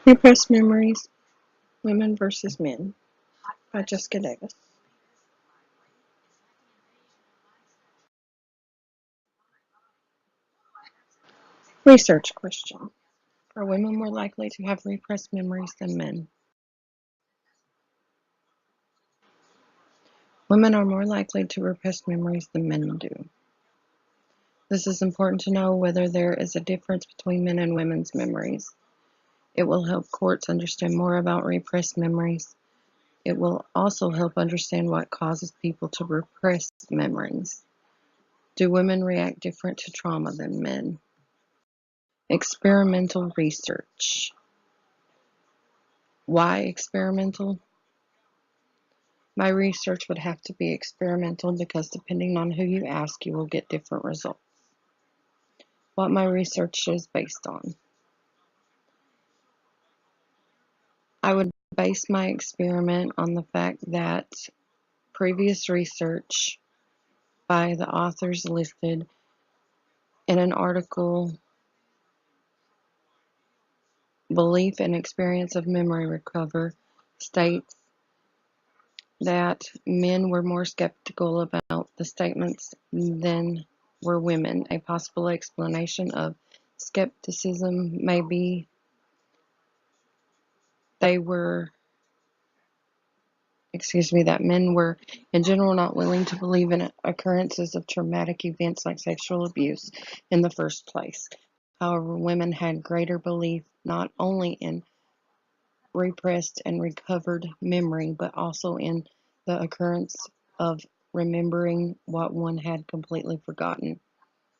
Repressed Memories, Women versus Men by Jessica Davis. Research question. Are women more likely to have repressed memories than men? Women are more likely to repress memories than men do. This is important to know whether there is a difference between men and women's memories. It will help courts understand more about repressed memories. It will also help understand what causes people to repress memories. Do women react different to trauma than men? Experimental research. Why experimental? My research would have to be experimental because depending on who you ask, you will get different results. What my research is based on. I would base my experiment on the fact that previous research by the authors listed in an article, Belief and Experience of Memory Recovery, states that men were more skeptical about the statements than were women. A possible explanation of skepticism may be that men were in general not willing to believe in occurrences of traumatic events like sexual abuse in the first place. However, women had greater belief not only in repressed and recovered memory, but also in the occurrence of remembering what one had completely forgotten.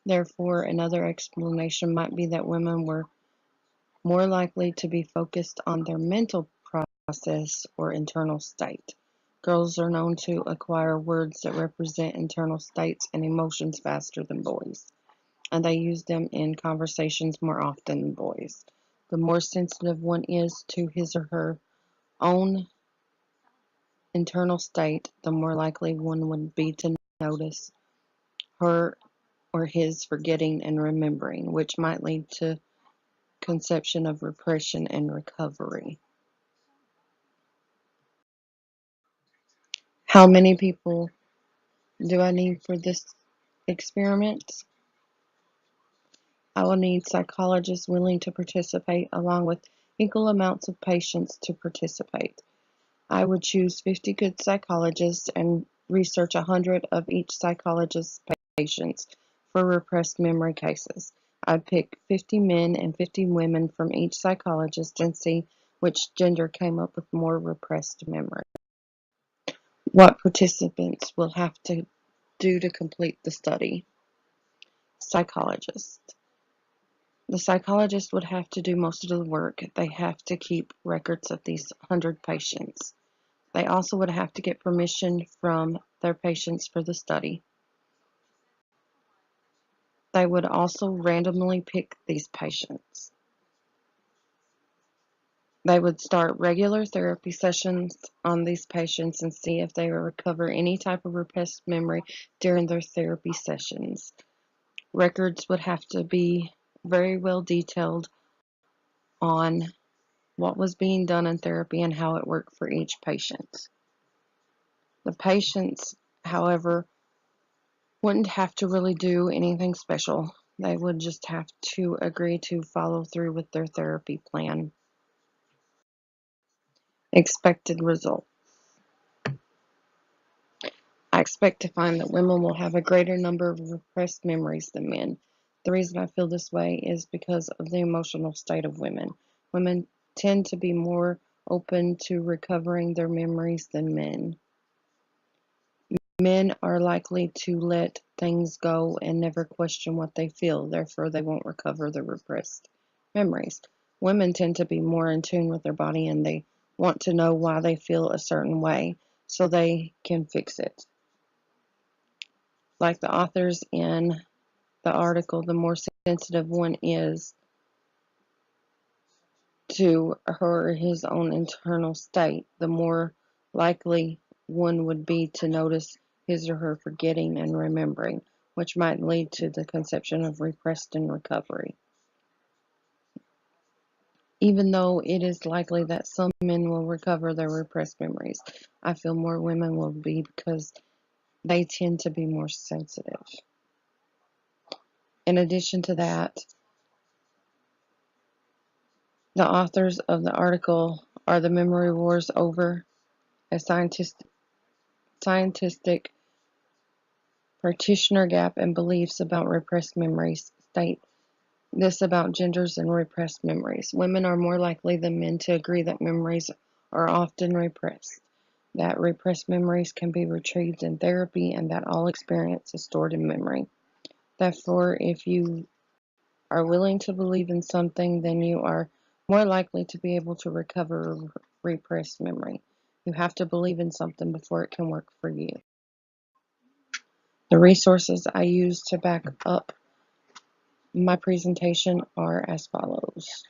Therefore, another explanation might be that women were more likely to be focused on their mental process or internal state. Girls are known to acquire words that represent internal states and emotions faster than boys, and they use them in conversations more often than boys. The more sensitive one is to his or her own internal state, the more likely one would be to notice her or his forgetting and remembering, which might lead to conception of repression and recovery. How many people do I need for this experiment? I will need psychologists willing to participate along with equal amounts of patients to participate. I would choose 50 good psychologists and research 100 of each psychologist's patients for repressed memory cases. I'd pick 50 men and 50 women from each psychologist and see which gender came up with more repressed memory. What participants will have to do to complete the study. Psychologist. The psychologist would have to do most of the work. They have to keep records of these 100 patients. They also would have to get permission from their patients for the study. They would also randomly pick these patients. They would start regular therapy sessions on these patients and see if they recover any type of repressed memory during their therapy sessions. Records would have to be very well detailed on what was being done in therapy and how it worked for each patient. The patients, however, wouldn't have to really do anything special. They would just have to agree to follow through with their therapy plan. Expected result. I expect to find that women will have a greater number of repressed memories than men. The reason I feel this way is because of the emotional state of women. Women tend to be more open to recovering their memories than men. Men are likely to let things go and never question what they feel, therefore they won't recover the repressed memories. Women tend to be more in tune with their body and they want to know why they feel a certain way so they can fix it. Like the authors in the article, the more sensitive one is to her or his own internal state, the more likely one would be to notice his or her forgetting and remembering, which might lead to the conception of repressed and recovery. Even though it is likely that some men will recover their repressed memories, I feel more women will be because they tend to be more sensitive. In addition to that, the authors of the article, Are the Memory Wars Over? A Scientific Practitioner Gap and Beliefs About Repressed Memories state this about genders and repressed memories. Women are more likely than men to agree that memories are often repressed, that repressed memories can be retrieved in therapy, and that all experience is stored in memory. Therefore, if you are willing to believe in something, then you are more likely to be able to recover repressed memory. You have to believe in something before it can work for you. The resources I use to back up my presentation are as follows.